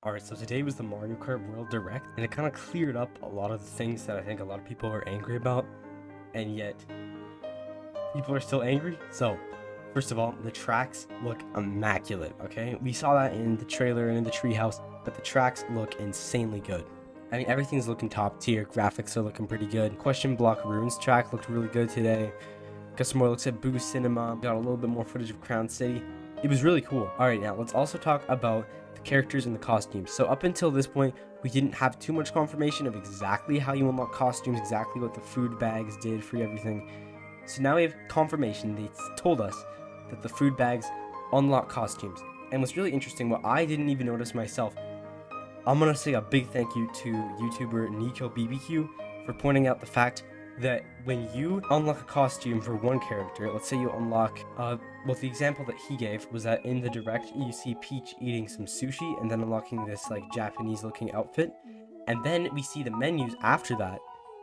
Alright, so today was the Mario Kart World Direct, and it kind of cleared up a lot of the things that I think a lot of people are angry about, and yet people are still angry. So, first of all, the tracks look immaculate, okay? We saw that in the trailer and in the treehouse, but the tracks look insanely good. I mean, everything's looking top tier, graphics are looking pretty good. Question Block Ruins track looked really good today. Got some more looks at Boo Cinema, got a little bit more footage of Crown City. It was really cool. Alright, now let's also talk about the characters and the costumes. So up until this point, we didn't have too much confirmation of exactly how you unlock costumes, exactly what the food bags did for everything. So now we have confirmation. They told us that the food bags unlock costumes. And what's really interesting, what I didn't even notice myself, I'm gonna say a big thank you to YouTuber Nico BBQ for pointing out the fact that when you unlock a costume for one character, let's say you unlock, well, the example that he gave was that in the direct, you see Peach eating some sushi and then unlocking this like Japanese looking outfit. And then we see the menus after that,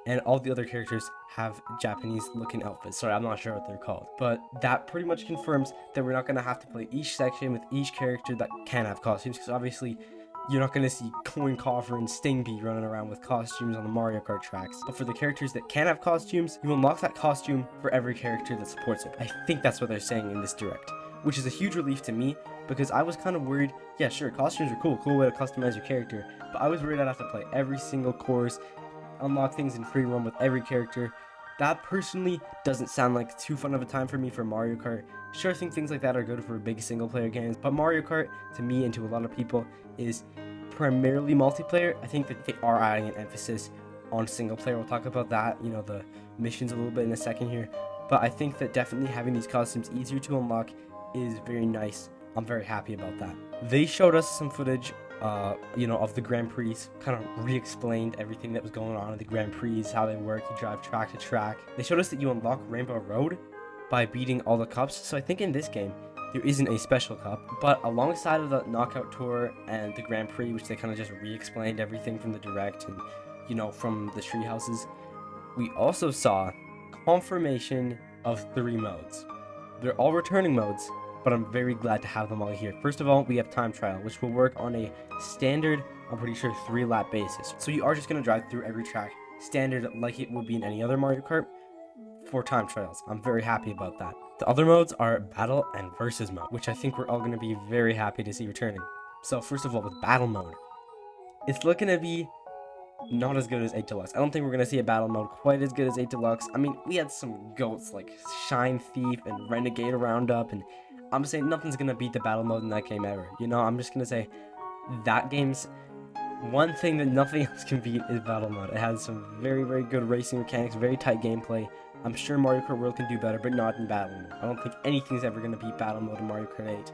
and all the other characters have Japanese looking outfits. Sorry, I'm not sure what they're called. But that pretty much confirms that we're not gonna have to play each section with each character that can have costumes, because obviously you're not going to see Coin Coffer and Stingbee running around with costumes on the Mario Kart tracks. But for the characters that can have costumes, you unlock that costume for every character that supports it. I think that's what they're saying in this direct, which is a huge relief to me, because I was kind of worried. Yeah, sure, costumes are cool way to customize your character, but I was worried I'd have to play every single course, unlock things in free roam with every character. That personally doesn't sound like too fun of a time for me for Mario Kart. Sure, I think things like that are good for big single player games, but Mario Kart, to me and to a lot of people, is primarily multiplayer. I think that they are adding an emphasis on single player. We'll talk about that, you know, the missions a little bit in a second here. But I think that definitely having these costumes easier to unlock is very nice. I'm very happy about that. They showed us some footage you know, of the Grand Prix, kind of re-explained everything that was going on in the Grand Prix, how they work, you drive track to track. They showed us that you unlock Rainbow Road by beating all the cups, so I think in this game, there isn't a special cup, but alongside of the Knockout Tour and the Grand Prix, which they kind of just re-explained everything from the Direct and, you know, from the tree houses, we also saw confirmation of 3 modes. They're all returning modes, but I'm very glad to have them all here. First of all, we have Time Trial, which will work on a standard, I'm pretty sure, 3-lap basis. So you are just going to drive through every track, standard like it would be in any other Mario Kart, for time trials. I'm very happy about that. The other modes are Battle and Versus mode, which I think we're all going to be very happy to see returning. So first of all, with Battle mode, it's looking to be not as good as 8 Deluxe. I don't think we're going to see a battle mode quite as good as 8 Deluxe. I mean, we had some goats like Shine Thief and Renegade Roundup, and I'm saying nothing's going to beat the battle mode in that game ever. You know, I'm just going to say that game's one thing that nothing else can beat is battle mode. It has some very good racing mechanics, very tight gameplay. I'm sure Mario Kart World can do better, but not in battle mode. I don't think anything's ever going to beat battle mode in Mario Kart 8.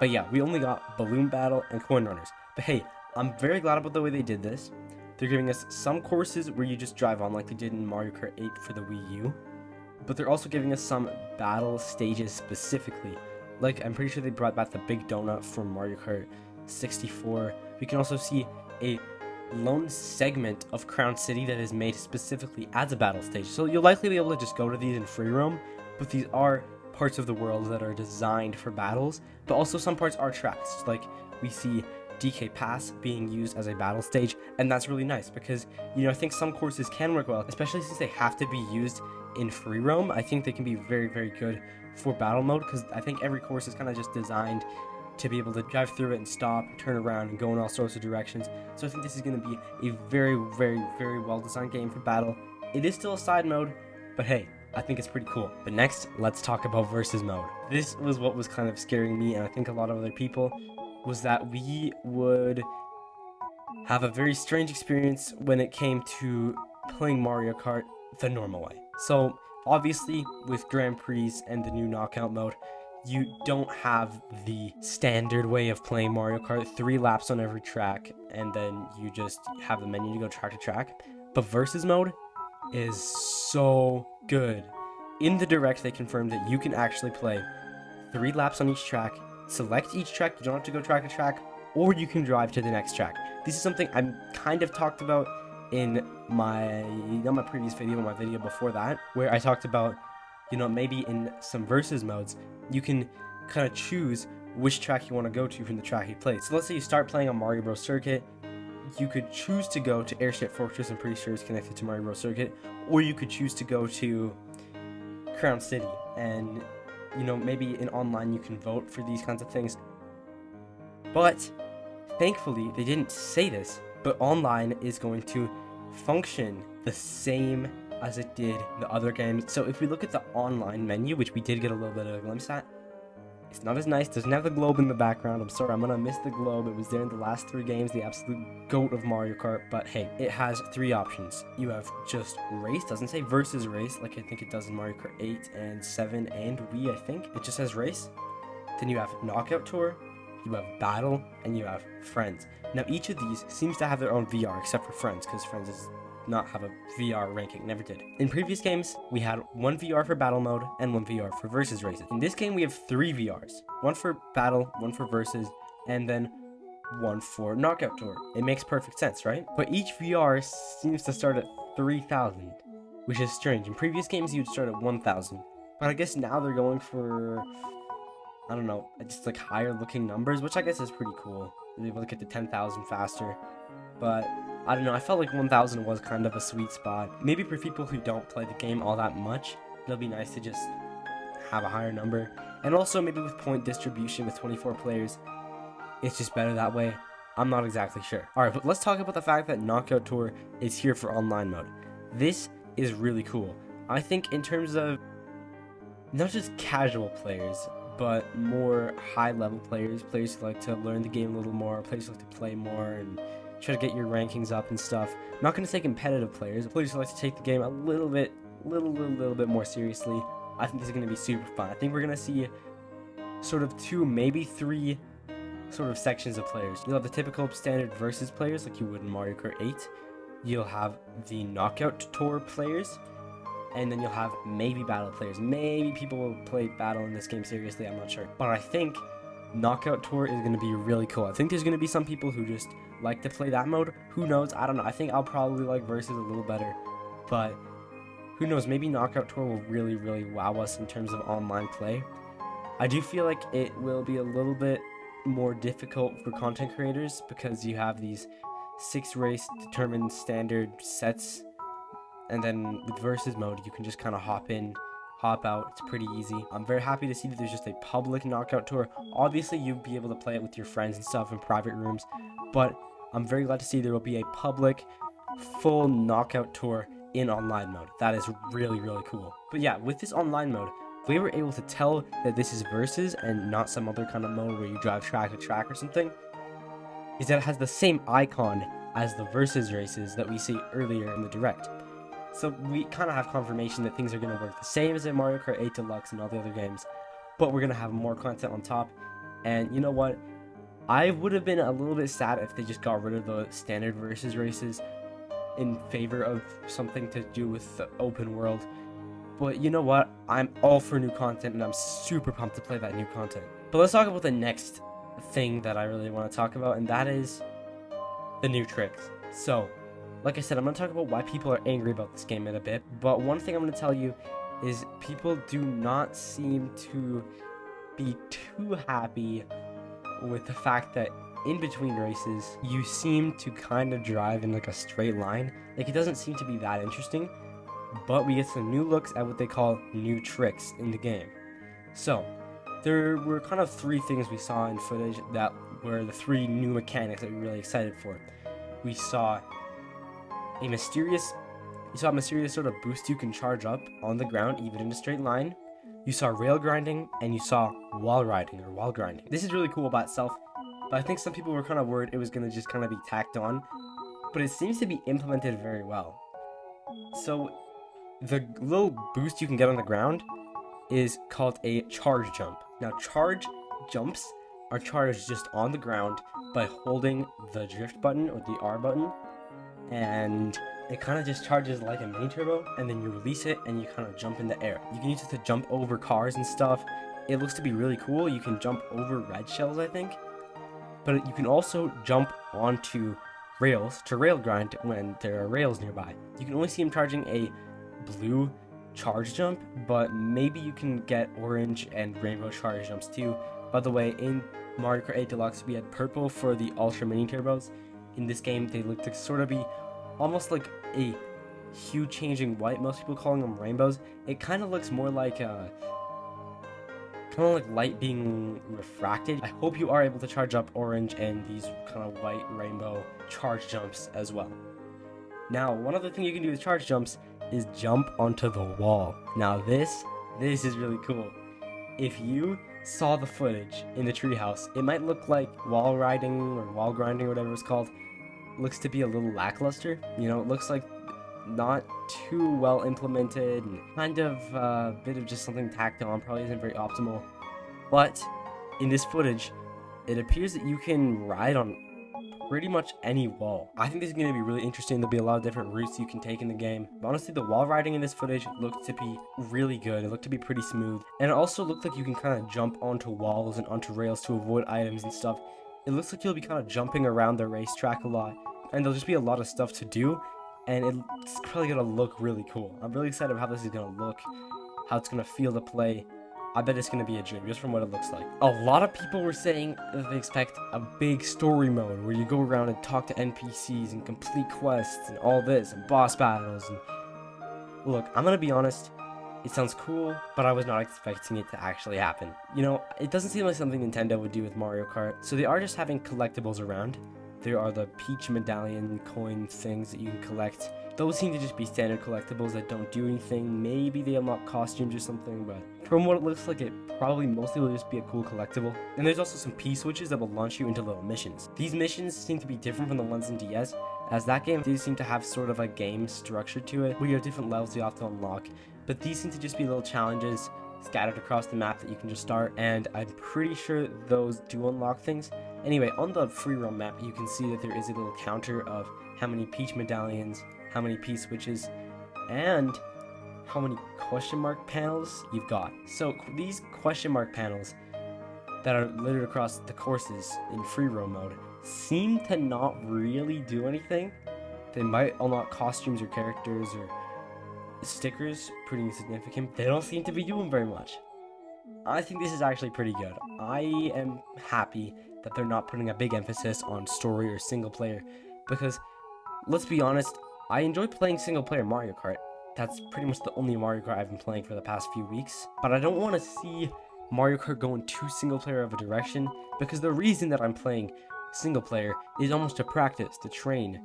But yeah, we only got Balloon Battle and Coin Runners. But hey, I'm very glad about the way they did this. They're giving us some courses where you just drive on like they did in Mario Kart 8 for the Wii U. But they're also giving us some battle stages specifically. Like, I'm pretty sure they brought back the Big Donut from Mario Kart 64. We can also see a lone segment of Crown City that is made specifically as a battle stage. So you'll likely be able to just go to these in free roam, but these are parts of the world that are designed for battles, but also some parts are tracks. Like we see DK Pass being used as a battle stage, and that's really nice because, you know, I think some courses can work well, especially since they have to be used in free roam. I think they can be very good for battle mode, because I think every course is kind of just designed to be able to drive through it and stop, turn around, and go in all sorts of directions. So I think this is going to be a very well designed game for battle. It is still a side mode, but hey, I think it's pretty cool. But next, let's talk about versus mode. This was what was kind of scaring me, and I think a lot of other people, was that we would have a very strange experience when it came to playing Mario Kart the normal way. So obviously with Grand Prix and the new knockout mode, you don't have the standard way of playing Mario Kart, 3 laps on every track, and then you just have the menu to go track to track. But versus mode is so good. In the direct, they confirmed that you can actually play 3 laps on each track, select each track, you don't have to go track to track, or you can drive to the next track. This is something I kind of talked about in not my previous video, but my video before that, where I talked about, you know, maybe in some versus modes, you can kind of choose which track you want to go to from the track you played. So let's say you start playing on Mario Bros. Circuit, you could choose to go to Airship Fortress, I'm pretty sure it's connected to Mario Bros. Circuit, or you could choose to go to Crown City, and you know, maybe in online you can vote for these kinds of things. But thankfully they didn't say this, but online is going to function the same as it did the other games. So if we look at the online menu, which we did get a little bit of a glimpse at, it's not as nice, doesn't have the globe in the background. I'm sorry, I'm gonna miss the globe. It was there in the last 3 games, the absolute GOAT of Mario Kart. But hey, it has 3 options. You have just race, doesn't say versus race, like I think it does in Mario Kart 8 and 7 and Wii, I think. It just says race. Then you have Knockout Tour, you have Battle, and you have Friends. Now each of these seems to have their own VR, except for Friends, because Friends does not have a VR ranking, never did. In previous games, we had 1 VR for battle mode and 1 VR for versus races. In this game, we have 3 VRs. 1 for battle, 1 for versus, and then 1 for knockout tour. It makes perfect sense, right? But each VR seems to start at 3,000, which is strange. In previous games, you'd start at 1,000. But I guess now they're going for, I don't know, just like higher looking numbers, which I guess is pretty cool. You're able to get to 10,000 faster. But I don't know, I felt like 1,000 was kind of a sweet spot. Maybe for people who don't play the game all that much, it'll be nice to just have a higher number. And also maybe with point distribution with 24 players, it's just better that way. I'm not exactly sure. Alright, but let's talk about the fact that Knockout Tour is here for online mode. This is really cool. I think in terms of not just casual players, but more high-level players, players who like to learn the game a little more, players who like to play more and try to get your rankings up and stuff. I'm not going to say competitive players, players who like to take the game a little bit more seriously. I think this is going to be super fun. I think we're going to see sort of 2, maybe 3 sort of sections of players. You'll have the typical standard versus players like you would in Mario Kart 8. You'll have the Knockout Tour players, and then you'll have maybe battle players. Maybe people will play battle in this game seriously, I'm not sure. But I think Knockout Tour is going to be really cool. I think there's going to be some people who just like to play that mode. Who knows? I don't know. I think I'll probably like versus a little better. But who knows? Maybe Knockout Tour will really wow us in terms of online play. I do feel like it will be a little bit more difficult for content creators because you have these 6 race determined standard sets. And then with versus mode, you can just kind of hop in, hop out. It's pretty easy. I'm very happy to see that there's just a public Knockout Tour. Obviously, you'll be able to play it with your friends and stuff in private rooms, but I'm very glad to see there will be a public, full Knockout Tour in online mode. That is really cool. But yeah, with this online mode, we were able to tell that this is versus and not some other kind of mode where you drive track to track or something, is that it has the same icon as the versus races that we see earlier in the direct. So we kind of have confirmation that things are going to work the same as in Mario Kart 8 Deluxe and all the other games, but we're going to have more content on top. And you know what? I would have been a little bit sad if they just got rid of the standard versus races in favor of something to do with the open world. But you know what? I'm all for new content, and I'm super pumped to play that new content. But let's talk about the next thing that I really want to talk about, and that is the new tricks. So, like I said, I'm going to talk about why people are angry about this game in a bit, but one thing I'm going to tell you is people do not seem to be too happy with the fact that in between races, you seem to kind of drive in like a straight line. Like, it doesn't seem to be that interesting, but we get some new looks at what they call new tricks in the game. So, there were kind of 3 things we saw in footage that were the 3 new mechanics that we were really excited for. We saw a mysterious sort of boost you can charge up on the ground, even in a straight line. You saw rail grinding, and you saw wall riding or wall grinding. This is really cool by itself, but I think some people were kind of worried it was going to just kind of be tacked on, but it seems to be implemented very well. So the little boost you can get on the ground is called a charge jump. Now, charge jumps are charged just on the ground by holding the drift button or the R button, and it kind of just charges like a mini turbo, and then you release it and you kind of jump in the air. You can use it to jump over cars and stuff. It looks to be really cool. You can jump over red shells, I think, but you can also jump onto rails to rail grind when there are rails nearby. You can only see him charging a blue charge jump, but maybe you can get orange and rainbow charge jumps too. By the way, in Mario Kart 8 Deluxe, we had purple for the Ultra Mini Turbos. In this game, they look to sort of be almost like a hue changing white. Most people calling them rainbows. It kind of looks more like light being refracted. I hope you are able to charge up orange and these kind of white rainbow charge jumps as well. Now, one other thing you can do with charge jumps is jump onto the wall. Now this is really cool. If you saw the footage in the treehouse, it might look like wall riding or wall grinding or whatever it's called. Looks to be a little lackluster. You know, it looks like not too well implemented and kind of a bit of just something tacked on, probably isn't very optimal. But in this footage, it appears that you can ride on pretty much any wall. I think this is going to be really interesting. There'll be a lot of different routes you can take in the game. But honestly, the wall riding in this footage looked to be really good. It looked to be pretty smooth. And it also looked like you can kind of jump onto walls and onto rails to avoid items and stuff. It looks like you'll be kind of jumping around the racetrack a lot. And there'll just be a lot of stuff to do. And it's probably going to look really cool. I'm really excited about how this is going to look, how it's going to feel to play. I bet it's going to be a dream, just from what it looks like. A lot of people were saying that they expect a big story mode where you go around and talk to NPCs and complete quests and all this, and boss battles. And look, I'm going to be honest, it sounds cool, but I was not expecting it to actually happen. You know, it doesn't seem like something Nintendo would do with Mario Kart, so they are just having collectibles around. There are the Peach medallion coin things that you can collect. Those seem to just be standard collectibles that don't do anything. Maybe they unlock costumes or something, but from what it looks like, it probably mostly will just be a cool collectible. And there's also some P-switches that will launch you into little missions. These missions seem to be different from the ones in DS, as that game did seem to have sort of a game structure to it, where you have different levels you have to unlock. But these seem to just be little challenges scattered across the map that you can just start, and I'm pretty sure those do unlock things. Anyway, on the free roam map, you can see that there is a little counter of how many Peach medallions, how many P-switches, and how many question mark panels you've got. So these question mark panels that are littered across the courses in free roam mode seem to not really do anything. They might unlock costumes or characters or stickers, pretty insignificant. They don't seem to be doing very much. I think this is actually pretty good. I am happy that they're not putting a big emphasis on story or single player, because let's be honest, I enjoy playing single player Mario Kart. That's pretty much the only Mario Kart I've been playing for the past few weeks. But I don't want to see Mario Kart go in too single player of a direction, because the reason that I'm playing single player is almost to practice, to train,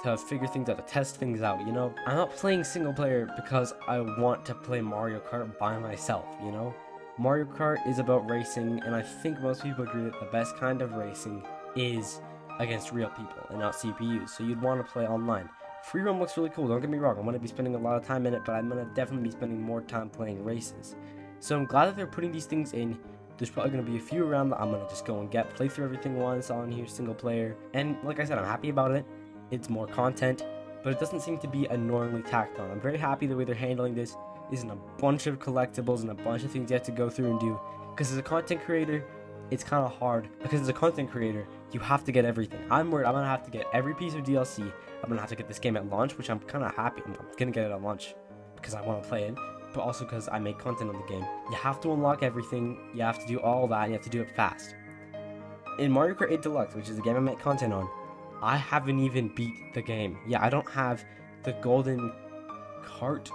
to figure things out, to test things out, you know? I'm not playing single player because I want to play Mario Kart by myself, you know? Mario Kart is about racing, and I think most people agree that the best kind of racing is against real people and not CPUs, so you'd want to play online. Free roam looks really cool, don't get me wrong, I'm going to be spending a lot of time in it, but I'm going to definitely be spending more time playing races. So I'm glad that they're putting these things in. There's probably going to be a few around that I'm going to just go and play through everything once on here, single player. And like I said, I'm happy about it. It's more content, but it doesn't seem to be annoyingly tacked on. I'm very happy the way they're handling this. Isn't a bunch of collectibles and a bunch of things you have to go through and do. Because as a content creator, it's kind of hard. Because as a content creator, you have to get everything. I'm worried I'm going to have to get every piece of DLC. I'm going to have to get this game at launch, which I'm kind of happy. I'm going to get it at launch because I want to play it, but also because I make content on the game. You have to unlock everything. You have to do all that, and you have to do it fast. In Mario Kart 8 Deluxe, which is the game I make content on, I haven't even beat the game. Yeah, I don't have the golden cart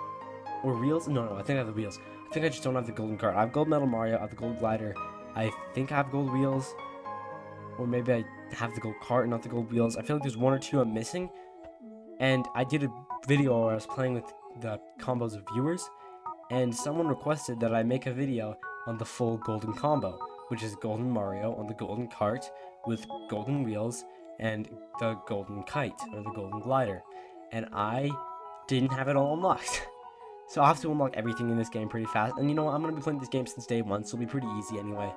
or wheels. No, I think I have the wheels. I think I just don't have the golden cart. I have gold medal Mario, I have the gold glider. I think I have gold wheels, or maybe I have the gold cart and not the gold wheels. I feel like there's one or two I'm missing. And I did a video where I was playing with the combos of viewers, and someone requested that I make a video on the full golden combo, which is golden Mario on the golden cart with golden wheels and the golden kite or the golden glider. And I didn't have it all unlocked. So I'll have to unlock everything in this game pretty fast. And you know what? I'm going to be playing this game since day one, so it'll be pretty easy anyway.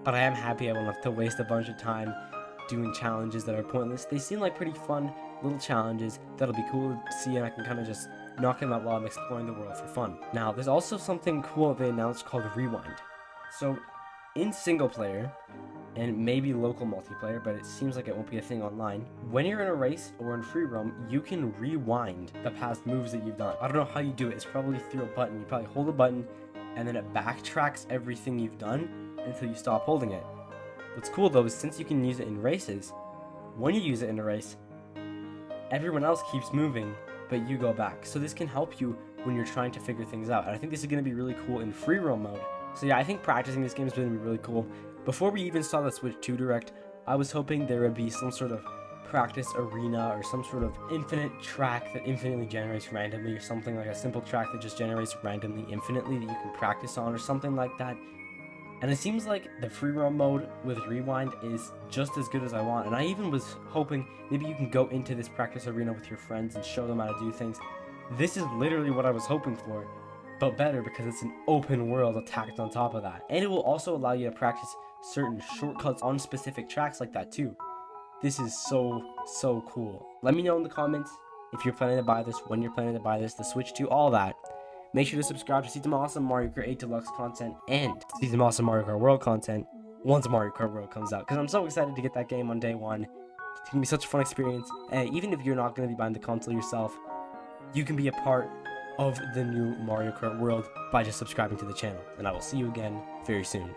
But I am happy I won't have to waste a bunch of time doing challenges that are pointless. They seem like pretty fun little challenges that'll be cool to see, and I can kind of just knock them out while I'm exploring the world for fun. Now, there's also something cool they announced called Rewind. So, in single player, and maybe local multiplayer, but it seems like it won't be a thing online, when you're in a race or in free roam, you can rewind the past moves that you've done. I don't know how you do it. It's probably through a button. You probably hold a button, and then it backtracks everything you've done, until you stop holding it. What's cool though is since you can use it in races, when you use it in a race, everyone else keeps moving, but you go back. So this can help you when you're trying to figure things out. And I think this is going to be really cool in free roam mode. So yeah, I think practicing this game is going to be really cool. Before we even saw the Switch 2 Direct, I was hoping there would be some sort of practice arena or some sort of infinite track that infinitely generates randomly, or something like a simple track that just generates randomly infinitely that you can practice on, or something like that. And it seems like the free roam mode with rewind is just as good as I want. And I even was hoping maybe you can go into this practice arena with your friends and show them how to do things. This is literally what I was hoping for, but better because it's an open world attacked on top of that. And it will also allow you to practice certain shortcuts on specific tracks like that too. This is so cool. Let me know in the comments if you're planning to buy this, when you're planning to buy this, the Switch 2, all that. Make sure to subscribe to see some awesome Mario Kart 8 Deluxe content and see some awesome Mario Kart World content once Mario Kart World comes out. Because I'm so excited to get that game on day one. It's going to be such a fun experience. And even if you're not going to be buying the console yourself, you can be a part of the new Mario Kart World by just subscribing to the channel. And I will see you again very soon.